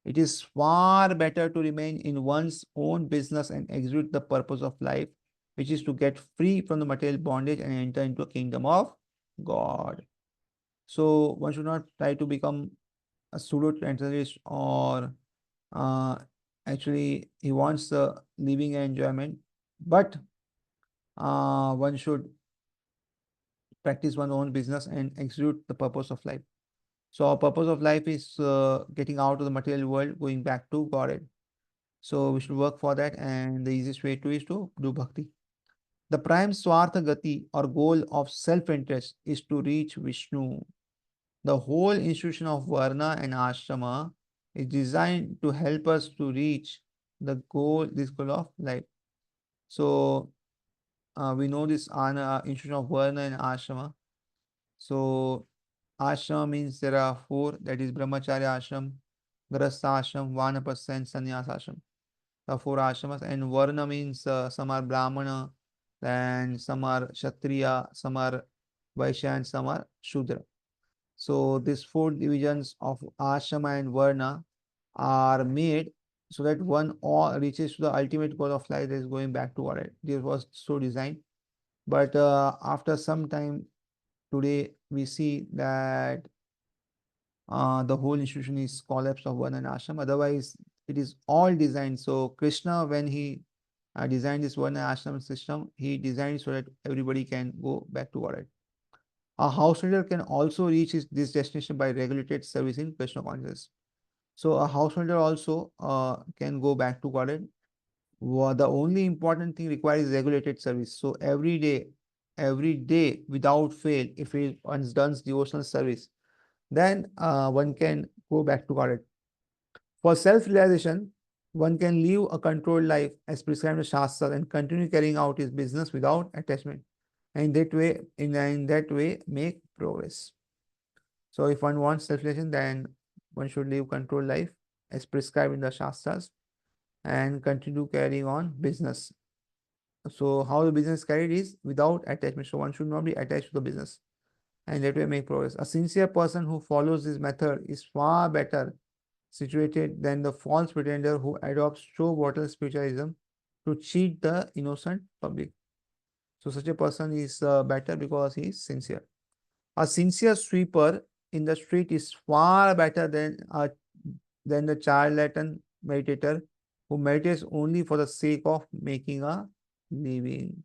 it is far better to remain in one's own business and execute the purpose of life, which is to get free from the material bondage and enter into a kingdom of God. So one should not try to become a pseudo transcendentalist, or uh, actually he wants the living and enjoyment, but one should practice one's own business and execute the purpose of life. So our purpose of life is getting out of the material world, going back to Godhead. So we should work for that, and the easiest way to is to do bhakti. The prime swartha gati or goal of self-interest is to reach Vishnu. The whole institution of varna and ashrama is designed to help us to reach this goal of life. So we know this institution of varna and ashrama. So ashram means there are four, that is brahmacharya ashram, grahastha ashram, vanapasya and sannyas ashram. The four ashramas. And varna means some are brahmana, and some are kshatriya, some are vaishya, and some are shudra. So these four divisions of ashrama and varna are made so that one all reaches to the ultimate goal of life, that is going back to what it was so designed. But after some time, today we see that the whole institution is collapsed of one and ashram. Otherwise, it is all designed. So Krishna, when he designed this one ashram system, he designed so that everybody can go back to Godhead. A householder can also reach this destination by regulated service in Krishna consciousness. So a householder also can go back to Godhead. The only important thing required is regulated service. So every day without fail, if one does devotional service, then one can go back to Godhead. For self-realization, one can live a controlled life as prescribed in the Shastra and continue carrying out his business without attachment. And in that way, make progress. So if one wants self-realization, then one should live controlled life as prescribed in the Shastras and continue carrying on business. So how the business carried is without attachment. So one should not be attached to the business, and that way make progress. A sincere person who follows this method is far better situated than the false pretender who adopts show bottle spiritualism to cheat the innocent public. So such a person is better because he is sincere. A sincere sweeper in the street is far better than the charlatan meditator who meditates only for the sake of making a living.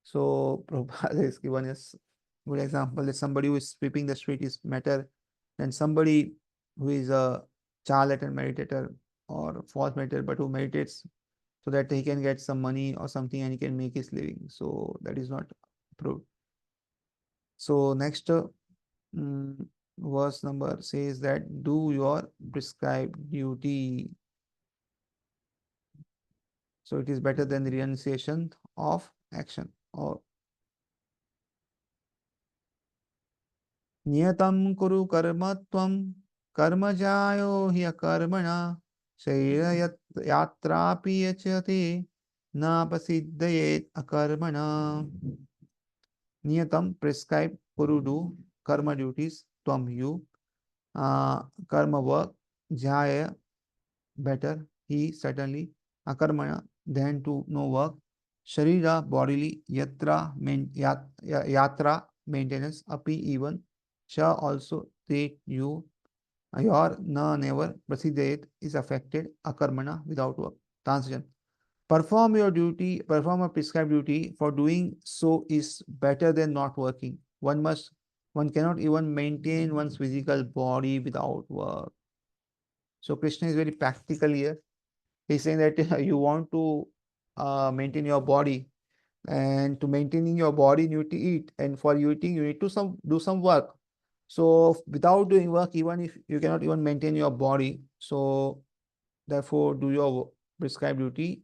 So Prabhupada is given us good example that somebody who is sweeping the street is better than somebody who is a charlatan meditator or false meditator, but who meditates so that he can get some money or something and he can make his living. So that is not approved. So next verse number says that do your prescribed duty. So it is better than the renunciation of action. Or नियतं कुरु कर्म त्वं कर्मजायो हि अकर्मणा शरीरयात्रापि यच्यते नापसिद्धयेत् अकर्मणा. Niyatam prescribe kuru do karma duties tvam you karma work jaya better he certainly akarmana than to no work sharira bodily yatra maintenance api even sha also take you your na never prasidayat is affected akarmana without work. Translation: perform your duty, perform a prescribed duty, for doing so is better than not working. One cannot even maintain one's physical body without work. So Krishna is very practical here. He's saying that you want to maintain your body, and to maintaining your body, you need to eat, and for eating, you need to do some work. So without doing work, even if you cannot even maintain your body, so therefore do your prescribed duty.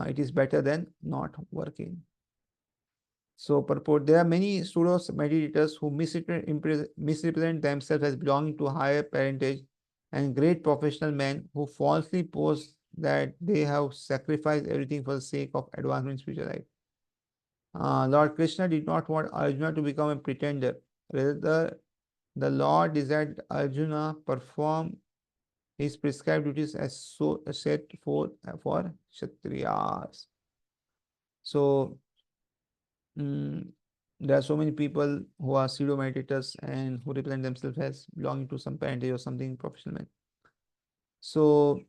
It is better than not working. So purport: there are many pseudo meditators who misrepresent themselves as belonging to higher parentage and great professional men who falsely boast that they have sacrificed everything for the sake of advancement in spiritual life. Lord Krishna did not want Arjuna to become a pretender. Rather, the Lord desired Arjuna perform his prescribed duties as so set forth for Kshatriyas. So, mm, there are so many people who are pseudo meditators and who represent themselves as belonging to some parentage or something professional. So,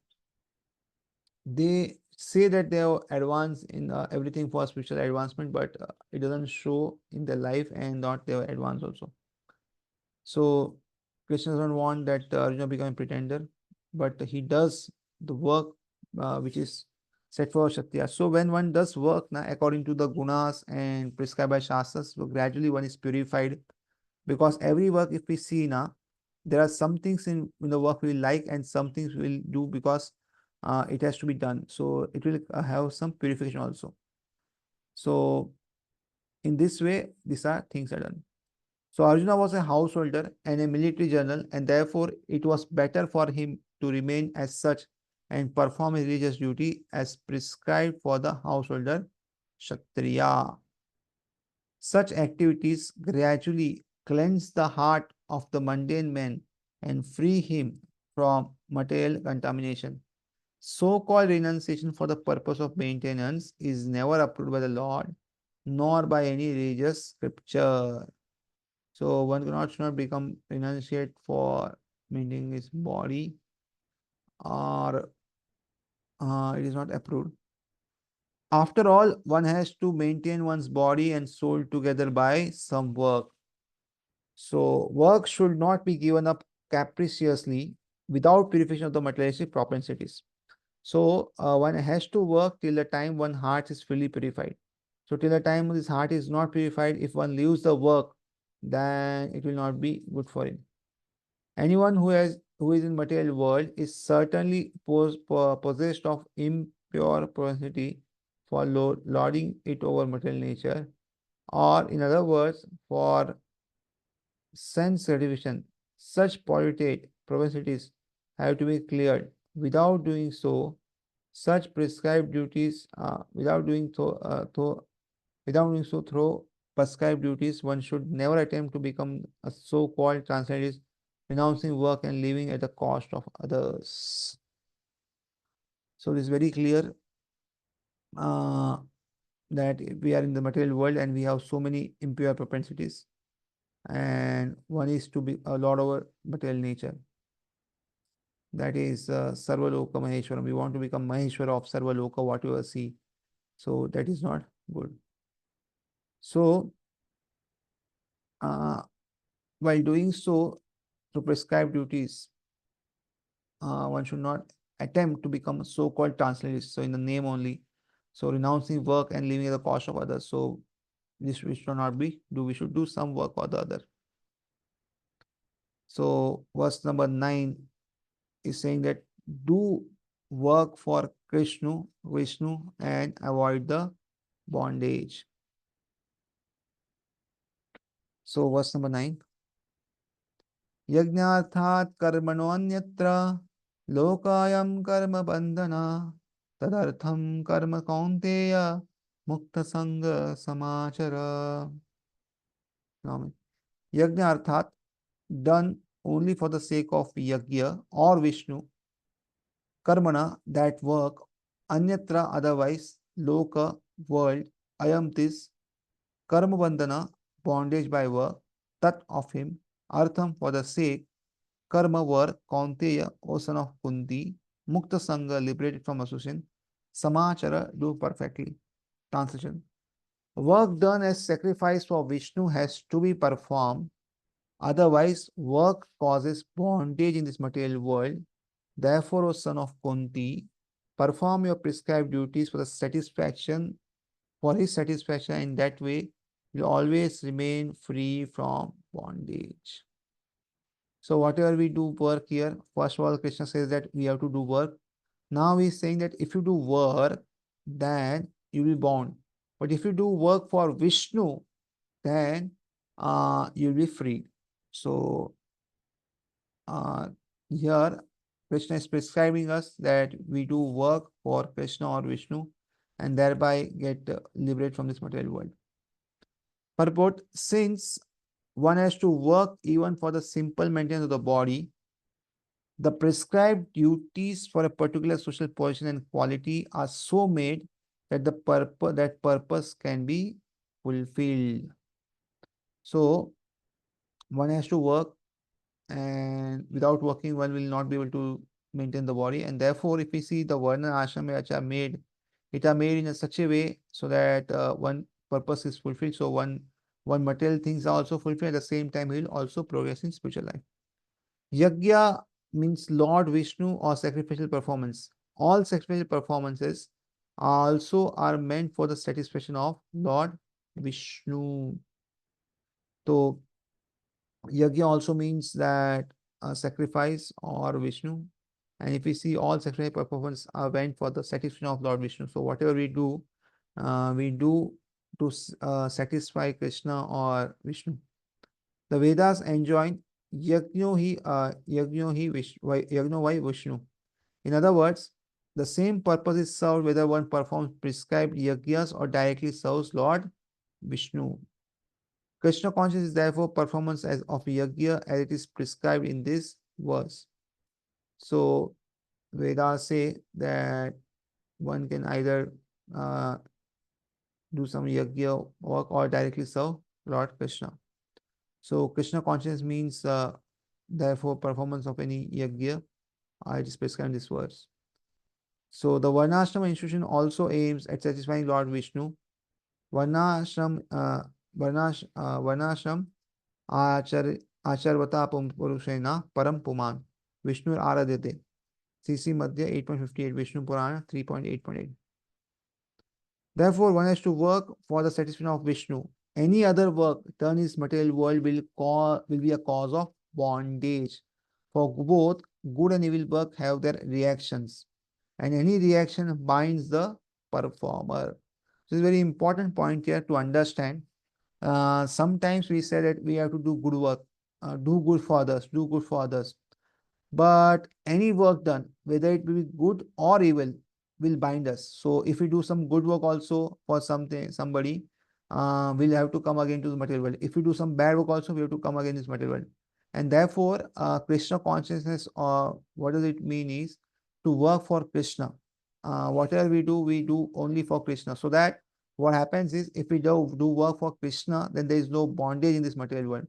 they say that they have advanced in everything for spiritual advancement, but it doesn't show in their life and not their advance also. So Krishna doesn't want that Arjuna become a pretender, but he does the work which is set for Kshatriya. So when one does work now according to the gunas and prescribed by Shastras, so gradually one is purified, because every work if we see now, there are some things in the work we like and some things we'll do because it has to be done. So it will have some purification also. So in this way, these are things are done. So Arjuna was a householder and a military general, and therefore it was better for him to remain as such and perform his religious duty as prescribed for the householder Kshatriya. Such activities gradually cleanse the heart of the mundane man and free him from material contamination. So called renunciation for the purpose of maintenance is never approved by the Lord nor by any religious scripture. So one cannot should not become renunciate for maintaining his body, or it is not approved. After all, one has to maintain one's body and soul together by some work. So work should not be given up capriciously without purification of the materialistic propensities. So one has to work till the time one heart is fully purified. So till the time this heart is not purified, if one leaves the work, then it will not be good for him. Anyone who is in material world is certainly possessed of impure propensity for lording it over material nature, or in other words, for sense gratification. Such polluted propensities have to be cleared. Without doing so, such prescribed duties, without doing so through prescribed duties, one should never attempt to become a so-called transcendentalist, renouncing work and living at the cost of others. So it is very clear uh, that we are in the material world and we have so many impure propensities, and one is to be a lord over material nature. That is Sarvaloka Maheshwaram. We want to become Maheshwara of Sarvaloka, whatever see. So that is not good. So uh, while doing so, to prescribe duties, one should not attempt to become a so-called transcendentalist. So in the name only. So renouncing work and living at the cost of others. So this we should not be do. We should do some work or the other. So verse number 9 is saying that do work for Krishna, Vishnu, and avoid the bondage. So verse number 9. Yajnarthat karmanoanyatra lokayam karma bandhana tadartham karma kaunteya mukta sanga samachara. Yajna arthat, done only for the sake of yajna or Vishnu, karmana, that work, anyatra, otherwise, loka, world, ayam, this, karma bandhana, bondage by work, tat, of him, artham, for the sake, karma, work, kaunteya, O son of Kunti, mukta sangha, liberated from association, samachara, do perfectly. Translation: work done as sacrifice for Vishnu has to be performed, otherwise work causes bondage in this material world. Therefore, O son of Kunti, perform your prescribed duties for the satisfaction, for his satisfaction, in that way you will always remain free from bondage. So whatever we do work here, first of all, Krishna says that we have to do work. Now he's saying that if you do work, then you will be bound. But if you do work for Vishnu, then you'll be free. So uh, here Krishna is prescribing us that we do work for Krishna or Vishnu and thereby get liberated from this material world. Purport: since one has to work even for the simple maintenance of the body, the prescribed duties for a particular social position and quality are so made that the purpose can be fulfilled. So one has to work, and without working one will not be able to maintain the body. And therefore, if we see the varna ashram which are made, it are made in such a way so that one purpose is fulfilled. So one material things are also fulfilled, at the same time he will also progress in spiritual life. Yajna means Lord Vishnu or sacrificial performance. All sacrificial performances also are meant for the satisfaction of Lord Vishnu. So Yajna also means that sacrifice or Vishnu. And if we see, all sacrifice performance are meant for the satisfaction of Lord Vishnu. So whatever we do to satisfy Krishna or Vishnu. The Vedas enjoin yajno vai Vishnu. In other words, the same purpose is served whether one performs prescribed yajnas or directly serves Lord Vishnu. Krishna consciousness is therefore performance as of yajna as it is prescribed in this verse. So Vedas say that one can either do some yajna work or directly serve Lord Krishna. So Krishna consciousness means therefore performance of any yajna. It is prescribed in this verse. So the Varnashrama institution also aims at satisfying Lord Vishnu. Varnashram, Varnashram Acharvata Purushena Param Puman Vishnu Aradhyate. CC Madhya 8.58, Vishnu Purana 3.8.8. Therefore, one has to work for the satisfaction of Vishnu. Any other work done in this material world will be a cause of bondage. For both good and evil work have their reactions, and any reaction binds the performer. This is a very important point here to understand. Sometimes we say that we have to do good work, do good for others, do good for others. But any work done, whether it will be good or evil, will bind us. So if we do some good work also for somebody, we'll have to come again to the material world. If we do some bad work also, we have to come again to this material world. And therefore, Krishna consciousness, what does it mean is to work for Krishna. Whatever we do only for Krishna. So that what happens is, if we do work for Krishna, then there is no bondage in this material world,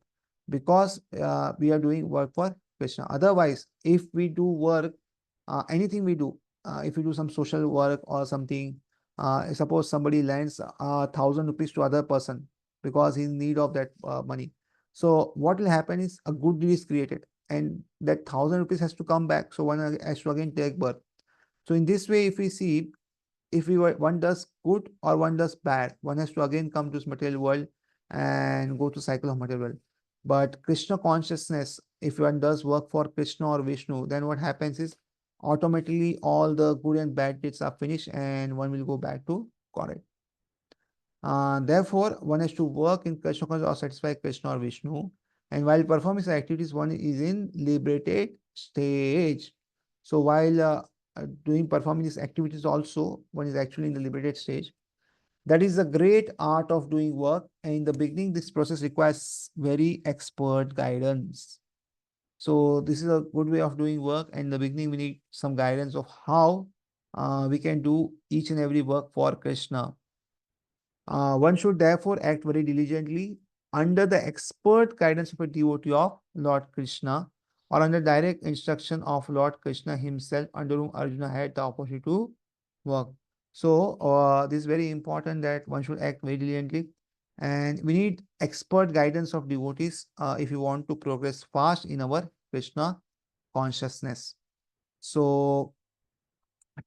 because we are doing work for Krishna. Otherwise, if we do work, anything we do, if we do some social work or something, suppose somebody lends 1,000 rupees to other person because he's in need of that money. So what will happen is a good deal is created, and that 1,000 rupees has to come back. So one has to again take birth. So in this way, if we see, if one does good or one does bad, one has to again come to this material world and go to cycle of material world. But Krishna consciousness, if one does work for Krishna or Vishnu, then what happens is automatically all the good and bad deeds are finished and one will go back to God. Therefore, one has to work in Krishna consciousness or satisfy Krishna or Vishnu. And while performing his activities, one is in liberated stage. So while performing these activities also, one is actually in the liberated stage. That is the great art of doing work. And in the beginning, this process requires very expert guidance. So this is a good way of doing work. And in the beginning, we need some guidance of how we can do each and every work for Krishna. One should therefore act very diligently under the expert guidance of a devotee of Lord Krishna, or under direct instruction of Lord Krishna himself, under whom Arjuna had the opportunity to work. So this is very important, that one should act very diligently, and we need expert guidance of devotees if you want to progress fast in our Krishna consciousness. So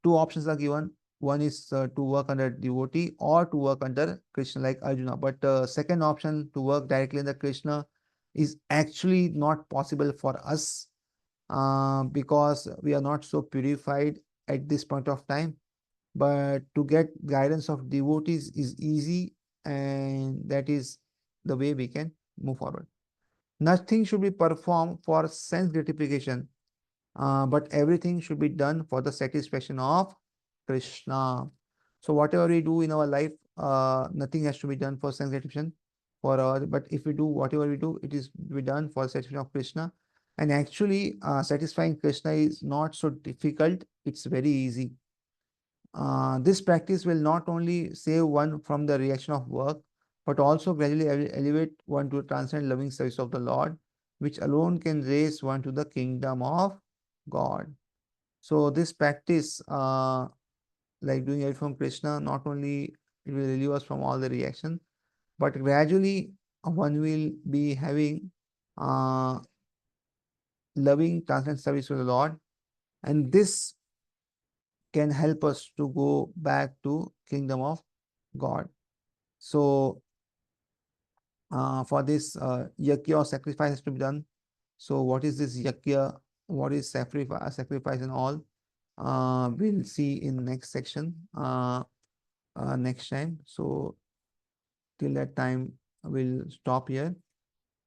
two options are given. One is to work under devotee or to work under Krishna, like Arjuna. But second option, to work directly under Krishna, is actually not possible for us because we are not so purified at this point of time. But to get guidance of devotees is easy, and that is the way we can move forward. Nothing should be performed for sense gratification. but everything should be done for the satisfaction of Krishna. So whatever we do in our life, nothing has to be done for sense satisfaction for our, but if we do whatever we do, it is be done for satisfaction of Krishna. And actually, satisfying Krishna is not so difficult, it's very easy. This practice will not only save one from the reaction of work, but also gradually elevate one to transcend loving service of the Lord, which alone can raise one to the kingdom of God. So this practice, like doing it from Krishna, not only it will relieve us from all the reaction, but gradually one will be having uh, loving transcendent service to the Lord, and this can help us to go back to kingdom of God. So for this yakya or sacrifice has to be done. So what is this yakya? What is sacrifice and all? We'll see in next section next time. So till that time, we'll stop here.